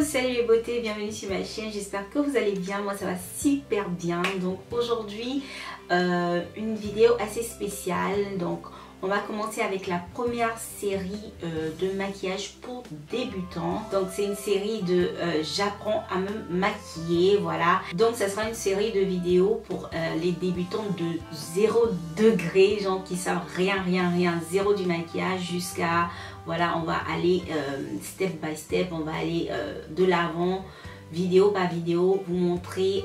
Salut les beautés, bienvenue sur ma chaîne, j'espère que vous allez bien, moi ça va super bien. Donc aujourd'hui une vidéo assez spéciale. Donc on va commencer avec la première série de maquillage pour débutants. Donc c'est une série de j'apprends à me maquiller, voilà. Donc ça sera une série de vidéos pour les débutants de 0 degré, genre qui savent rien, zéro du maquillage jusqu'à, voilà, on va aller step by step, on va aller de l'avant, vidéo par vidéo, vous montrer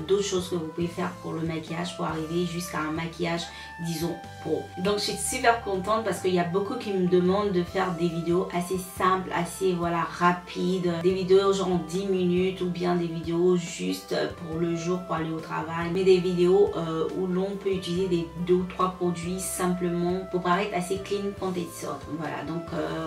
d'autres choses que vous pouvez faire pour le maquillage pour arriver jusqu'à un maquillage, disons, pro. Donc je suis super contente parce qu'il y a beaucoup qui me demandent de faire des vidéos assez simples, assez, voilà, rapides, des vidéos genre 10 minutes ou bien des vidéos juste pour le jour, pour aller au travail, mais des vidéos où l'on peut utiliser des 2 ou 3 produits simplement pour paraître assez clean quand et sorte. Voilà, donc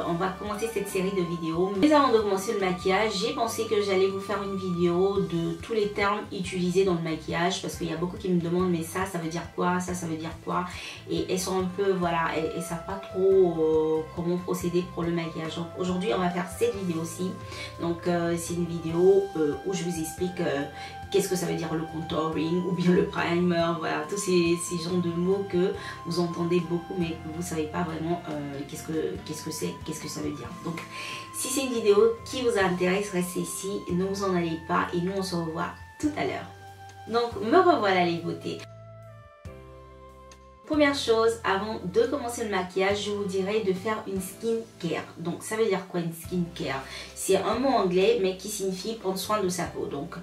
on va commencer cette série de vidéos. Mais avant de commencer le maquillage, j'ai pensé que j'allais vous faire une vidéo de tous les termes utilisés dans le maquillage parce qu'il y a beaucoup qui me demandent mais ça veut dire quoi, ça veut dire quoi, et elles sont un peu, voilà, elles savent pas trop comment procéder pour le maquillage. Donc aujourd'hui on va faire cette vidéo-ci. Donc c'est une vidéo où je vous explique qu'est-ce que ça veut dire le contouring ou bien le primer, voilà, tous ces genres de mots que vous entendez beaucoup mais que vous savez pas vraiment qu'est-ce que c'est, qu'est-ce que ça veut dire. Donc si c'est une vidéo qui vous intéresse, restez ici, ne vous en allez pas et nous on se revoit tout à l'heure. Donc me revoilà les beautés. Première chose, avant de commencer le maquillage, je vous dirais de faire une skincare. Donc ça veut dire quoi une skincare? C'est un mot anglais mais qui signifie prendre soin de sa peau. Donc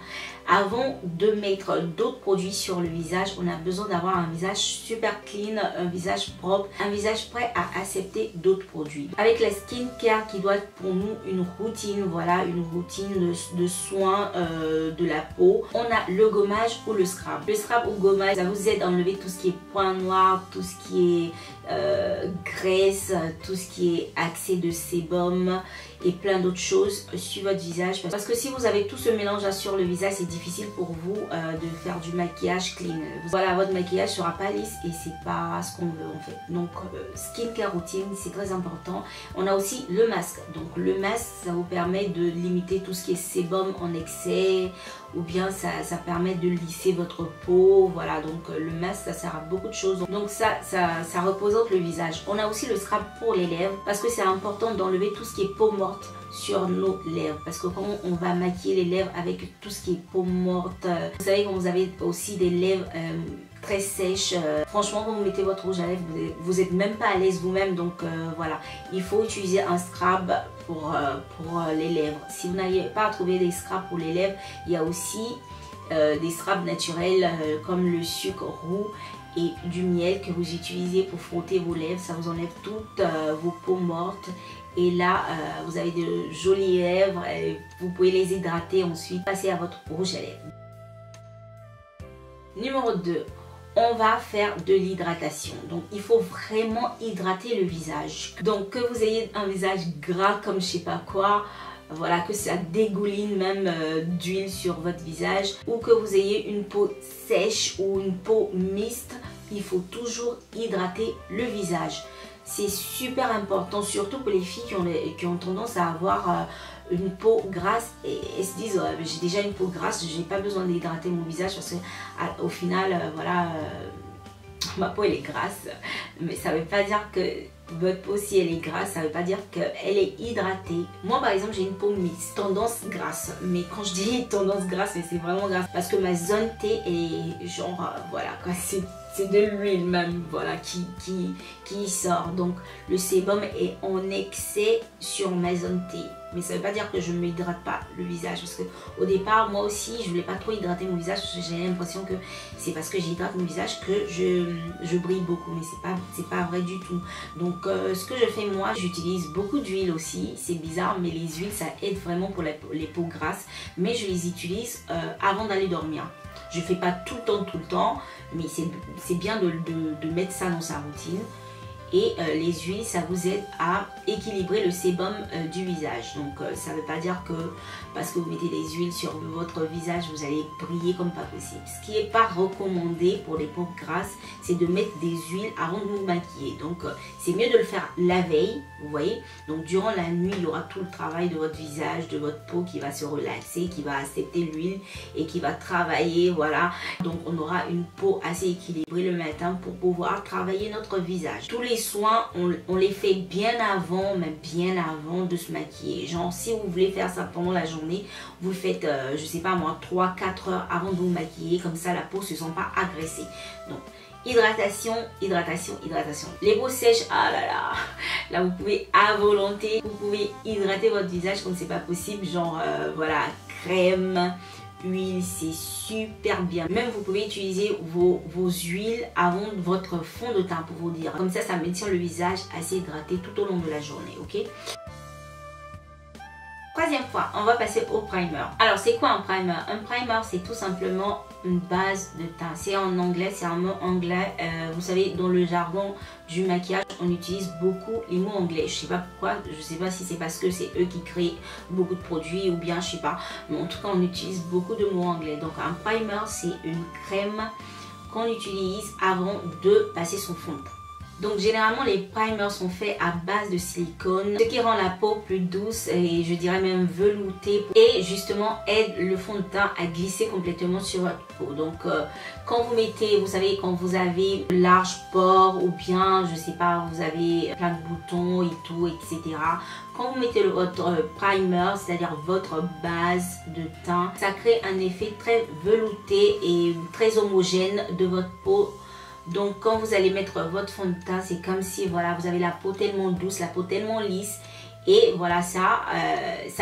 avant de mettre d'autres produits sur le visage, on a besoin d'avoir un visage super clean, un visage propre, un visage prêt à accepter d'autres produits. Avec la skincare qui doit être pour nous une routine, voilà, une routine de soins de la peau, on a le gommage ou le scrub. Le scrub ou gommage, ça vous aide à enlever tout ce qui est points noirs, tout ce qui est graisse, tout ce qui est accès de sébum et plein d'autres choses sur votre visage, parce que si vous avez tout ce mélange là sur le visage, c'est difficile pour vous de faire du maquillage clean. Voilà, votre maquillage sera pas lisse et c'est pas ce qu'on veut en fait. Donc skincare routine, c'est très important. On a aussi le masque. Donc le masque, ça vous permet de limiter tout ce qui est sébum en excès, ou bien ça permet de lisser votre peau. Voilà, donc le masque, ça sert à beaucoup de choses. Donc ça représente le visage. On a aussi le scrub pour les lèvres parce que c'est important d'enlever tout ce qui est peau morte sur nos lèvres, parce que quand on va maquiller les lèvres avec tout ce qui est peau morte, vous savez, quand vous avez aussi des lèvres très sèches, franchement quand vous mettez votre rouge à lèvres, vous êtes même pas à l'aise vous-même. Donc voilà, il faut utiliser un scrub pour les lèvres. Si vous n'arrivez pas à trouver des scrubs pour les lèvres, il y a aussi des scrubs naturels comme le sucre roux et du miel que vous utilisez pour frotter vos lèvres. Ça vous enlève toutes vos peaux mortes et là vous avez de jolies lèvres. Vous pouvez les hydrater, ensuite passer à votre rouge à lèvres. Numéro 2, on va faire de l'hydratation. Donc il faut vraiment hydrater le visage. Donc que vous ayez un visage gras comme je sais pas quoi, voilà, que ça dégouline même d'huile sur votre visage, ou que vous ayez une peau sèche ou une peau mixte, il faut toujours hydrater le visage. C'est super important, surtout pour les filles qui ont tendance à avoir une peau grasse et se disent j'ai déjà une peau grasse, j'ai pas besoin d'hydrater mon visage parce que au final voilà, ma peau elle est grasse, mais ça veut pas dire que votre peau, si elle est grasse, ça veut pas dire qu'elle est hydratée. Moi par exemple, j'ai une peau mixte, tendance grasse, mais quand je dis tendance grasse, c'est vraiment grasse parce que ma zone T est genre voilà quoi, c'est de l'huile même, voilà, qui sort. Donc le sébum est en excès sur ma zone T. Mais ça veut pas dire que je ne m'hydrate pas le visage, parce que au départ moi aussi je voulais pas trop hydrater mon visage parce que j'ai l'impression que c'est parce que j'hydrate mon visage que je brille beaucoup, mais c'est pas vrai du tout. Donc ce que je fais moi, j'utilise beaucoup d'huile aussi. C'est bizarre mais les huiles ça aide vraiment pour les peaux grasses, mais je les utilise avant d'aller dormir. Je fais pas tout le temps, mais c'est bien de mettre ça dans sa routine. et les huiles, ça vous aide à équilibrer le sébum du visage. Donc ça ne veut pas dire que parce que vous mettez des huiles sur votre visage, vous allez briller comme pas possible. Ce qui n'est pas recommandé pour les peaux grasses, c'est de mettre des huiles avant de vous maquiller. Donc c'est mieux de le faire la veille, vous voyez. Donc durant la nuit, il y aura tout le travail de votre visage, de votre peau qui va se relaxer, qui va accepter l'huile et qui va travailler, voilà. Donc on aura une peau assez équilibrée le matin pour pouvoir travailler notre visage. Tous les soins, on les fait bien avant, mais bien avant de se maquiller. Genre si vous voulez faire ça pendant la journée, vous le faites, je sais pas moi, 3-4 heures avant de vous maquiller. Comme ça, la peau ne se sent pas agressée. Donc hydratation, hydratation, hydratation. Les peaux sèches, ah là là, là vous pouvez à volonté, vous pouvez hydrater votre visage comme c'est pas possible, genre voilà, crème, huile, c'est super bien. Même vous pouvez utiliser vos huiles avant votre fond de teint pour vous dire. Comme ça maintient le visage assez hydraté tout au long de la journée, ok? Troisième fois, on va passer au primer. Alors, c'est quoi un primer? Un primer, c'est tout simplement une base de teint. C'est en anglais, c'est un mot anglais. Vous savez, dans le jargon du maquillage, on utilise beaucoup les mots anglais. Je sais pas pourquoi, je sais pas si c'est parce que c'est eux qui créent beaucoup de produits ou bien, je sais pas. Mais en tout cas, on utilise beaucoup de mots anglais. Donc, un primer, c'est une crème qu'on utilise avant de passer son fond de teint. Donc généralement les primers sont faits à base de silicone, ce qui rend la peau plus douce et je dirais même veloutée et justement aide le fond de teint à glisser complètement sur votre peau. Donc quand vous mettez, vous savez, quand vous avez de larges pores ou bien je sais pas, vous avez plein de boutons et tout, etc. Quand vous mettez votre primer, c'est-à-dire votre base de teint, ça crée un effet très velouté et très homogène de votre peau. Donc quand vous allez mettre votre fond de teint, c'est comme si voilà, vous avez la peau tellement douce, la peau tellement lisse. Et voilà, ça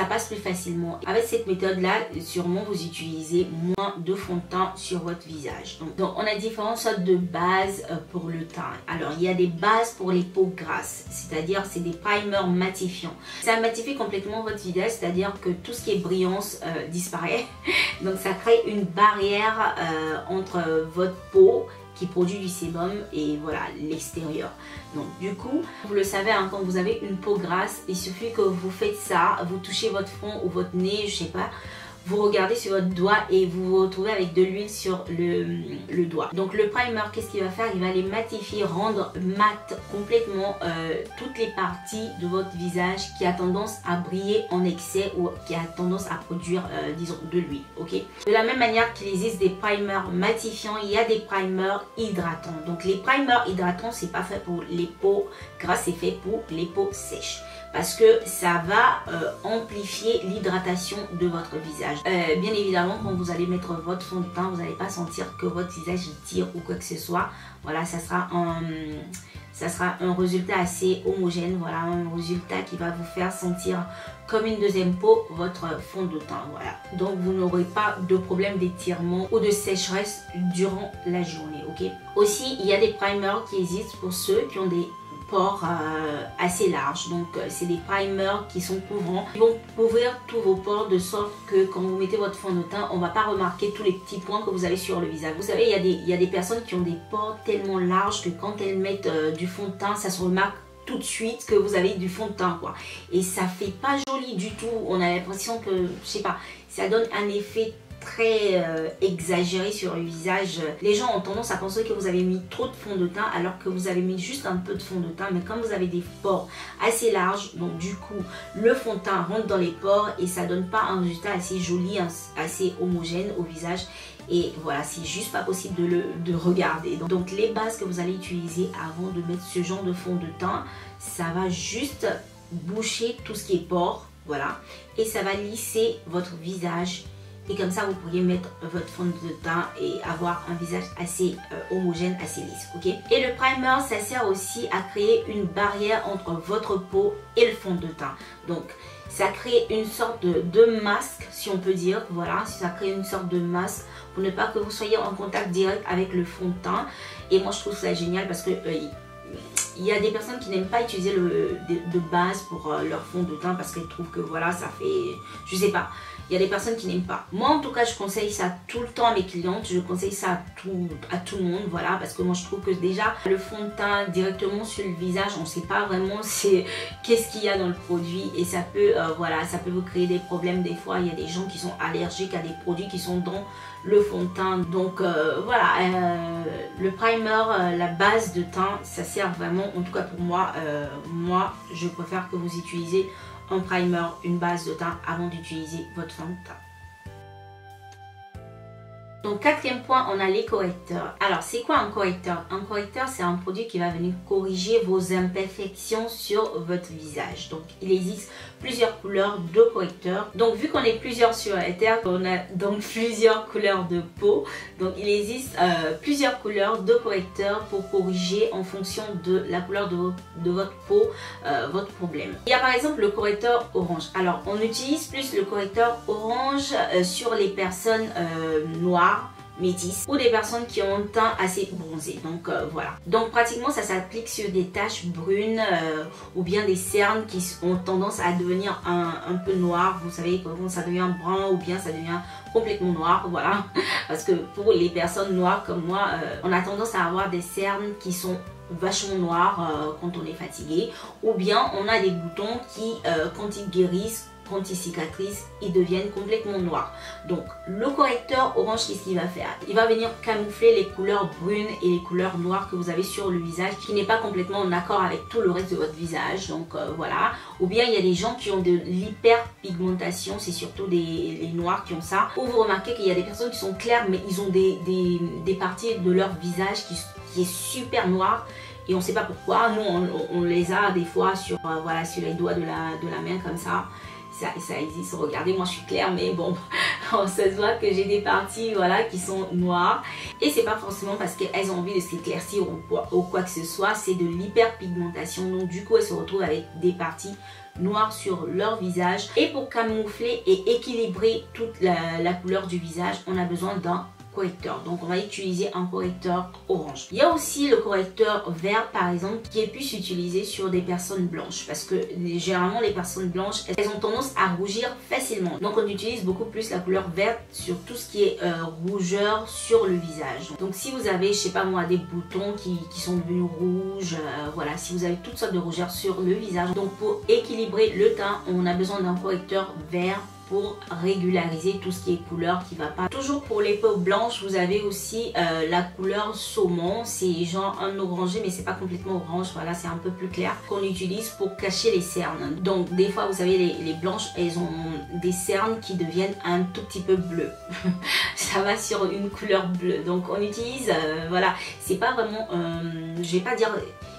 passe plus facilement. Avec cette méthode-là, sûrement vous utilisez moins de fond de teint sur votre visage. Donc on a différentes sortes de bases pour le teint. Alors il y a des bases pour les peaux grasses, c'est-à-dire c'est des primers matifiants. Ça matifie complètement votre visage, c'est-à-dire que tout ce qui est brillance disparaît. Donc ça crée une barrière entre votre peau qui produit du sébum et voilà l'extérieur. Donc du coup, vous le savez, hein, quand vous avez une peau grasse, il suffit que vous faites ça, vous touchez votre front ou votre nez, je sais pas, vous regardez sur votre doigt et vous vous retrouvez avec de l'huile sur le doigt. Donc le primer, qu'est-ce qu'il va faire? Il va les matifier, rendre mat complètement toutes les parties de votre visage qui a tendance à briller en excès ou qui a tendance à produire, disons, de l'huile. Ok. De la même manière qu'il existe des primers matifiants, il y a des primers hydratants. Donc les primers hydratants, c'est pas fait pour les peaux grasses, c'est fait pour les peaux sèches. Parce que ça va amplifier l'hydratation de votre visage. Bien évidemment, quand vous allez mettre votre fond de teint, vous n'allez pas sentir que votre visage tire ou quoi que ce soit. Voilà, ça sera un résultat assez homogène. Voilà, un résultat qui va vous faire sentir comme une deuxième peau votre fond de teint. Voilà, donc vous n'aurez pas de problème d'étirement ou de sécheresse durant la journée. Ok. Aussi, il y a des primers qui existent pour ceux qui ont des pores assez larges. Donc c'est des primers qui sont couvrants, qui vont couvrir tous vos pores de sorte que quand vous mettez votre fond de teint, on va pas remarquer tous les petits points que vous avez sur le visage. Vous savez, il y a des personnes qui ont des pores tellement larges que quand elles mettent du fond de teint, ça se remarque tout de suite que vous avez du fond de teint, quoi. Et ça fait pas joli du tout. On a l'impression que, je sais pas, ça donne un effet très exagéré sur le visage. Les gens ont tendance à penser que vous avez mis trop de fond de teint alors que vous avez mis juste un peu de fond de teint. Mais comme vous avez des pores assez larges, donc du coup le fond de teint rentre dans les pores et ça donne pas un résultat assez joli, assez homogène au visage. Et voilà, c'est juste pas possible de regarder. Donc les bases que vous allez utiliser avant de mettre ce genre de fond de teint, ça va juste boucher tout ce qui est pores, voilà, et ça va lisser votre visage. Et comme ça, vous pourriez mettre votre fond de teint et avoir un visage assez homogène, assez lisse. Ok. Et le primer, ça sert aussi à créer une barrière entre votre peau et le fond de teint. Donc, ça crée une sorte de masque, si on peut dire. Voilà, ça crée une sorte de masque pour ne pas que vous soyez en contact direct avec le fond de teint. Et moi, je trouve ça génial parce que il y a des personnes qui n'aiment pas utiliser de base pour leur fond de teint parce qu'elles trouvent que voilà, ça fait, je sais pas, il y a des personnes qui n'aiment pas. Moi en tout cas je conseille ça tout le temps à mes clientes, je conseille ça à tout le monde, voilà, parce que moi je trouve que déjà le fond de teint directement sur le visage, on ne sait pas vraiment qu'est-ce qu'il y a dans le produit et ça peut, voilà, ça peut vous créer des problèmes des fois. Il y a des gens qui sont allergiques à des produits qui sont dans le fond de teint. Donc voilà, le primer, la base de teint, ça sert vraiment, en tout cas pour moi, moi je préfère que vous utilisez un primer, une base de teint avant d'utiliser votre fond de teint. Donc quatrième point, on a les correcteurs. Alors c'est quoi un correcteur? Un correcteur, c'est un produit qui va venir corriger vos imperfections sur votre visage. Donc il existe plusieurs couleurs de correcteurs. Donc vu qu'on est plusieurs sur la Terre, on a donc plusieurs couleurs de peau. Donc il existe plusieurs couleurs de correcteurs pour corriger en fonction de la couleur de votre peau, votre problème. Il y a par exemple le correcteur orange. Alors on utilise plus le correcteur orange sur les personnes noires, métis ou des personnes qui ont un teint assez bronzé. Donc voilà, donc pratiquement ça s'applique sur des taches brunes ou bien des cernes qui ont tendance à devenir un peu noires. Vous savez quand ça devient brun ou bien ça devient complètement noir, voilà. Parce que pour les personnes noires comme moi, on a tendance à avoir des cernes qui sont vachement noires quand on est fatigué, ou bien on a des boutons qui quand ils guérissent, quand ils cicatrisent, ils deviennent complètement noirs. Donc le correcteur orange, qu'est-ce qu'il va faire? Il va venir camoufler les couleurs brunes et les couleurs noires que vous avez sur le visage, qui n'est pas complètement en accord avec tout le reste de votre visage. Donc voilà. Ou bien il y a des gens qui ont de l'hyperpigmentation, c'est surtout les noirs qui ont ça. Ou vous remarquez qu'il y a des personnes qui sont claires mais ils ont des parties de leur visage qui est super noire. Et on ne sait pas pourquoi. Nous on les a des fois sur, voilà, sur les doigts de la main comme ça. Ça existe, regardez, moi je suis claire mais bon, ça se voit que j'ai des parties, voilà, qui sont noires et c'est pas forcément parce qu'elles ont envie de s'éclaircir ou quoi que ce soit, c'est de l'hyperpigmentation. Donc du coup elles se retrouvent avec des parties noires sur leur visage et pour camoufler et équilibrer toute la couleur du visage, on a besoin d'un correcteur. Donc on va utiliser un correcteur orange. Il y a aussi le correcteur vert par exemple qui est plus utilisé sur des personnes blanches parce que généralement les personnes blanches elles ont tendance à rougir facilement. Donc on utilise beaucoup plus la couleur verte sur tout ce qui est rougeur sur le visage. Donc si vous avez, je sais pas moi, des boutons qui sont devenus rouges, voilà, si vous avez toutes sortes de rougeurs sur le visage, donc pour équilibrer le teint on a besoin d'un correcteur vert pour régulariser tout ce qui est couleur qui va pas. Toujours pour les peaux blanches, vous avez aussi la couleur saumon. C'est genre un orangé mais c'est pas complètement orange, voilà, c'est un peu plus clair qu'on utilise pour cacher les cernes. Donc des fois vous savez les blanches elles ont des cernes qui deviennent un tout petit peu bleues. Ça va sur une couleur bleue. Donc on utilise, voilà, c'est pas vraiment, je vais pas dire...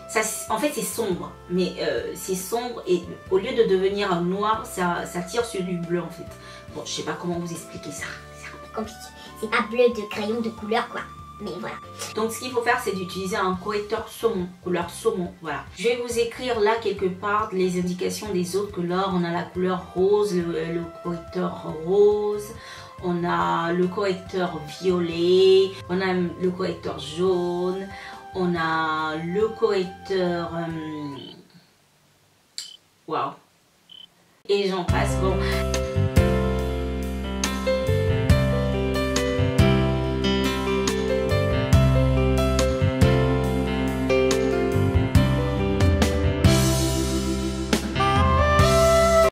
Ça, en fait c'est sombre, mais c'est sombre et au lieu de devenir noir, ça tire sur du bleu en fait. Bon, je sais pas comment vous expliquer ça. C'est un peu compliqué. C'est pas bleu de crayon de couleur quoi. Mais voilà. Donc ce qu'il faut faire c'est d'utiliser un correcteur saumon, couleur saumon, voilà. Je vais vous écrire là quelque part les indications des autres couleurs. On a la couleur rose, le correcteur rose. On a le correcteur violet, on a le correcteur jaune, on a le correcteur... Waouh! Et j'en passe, bon...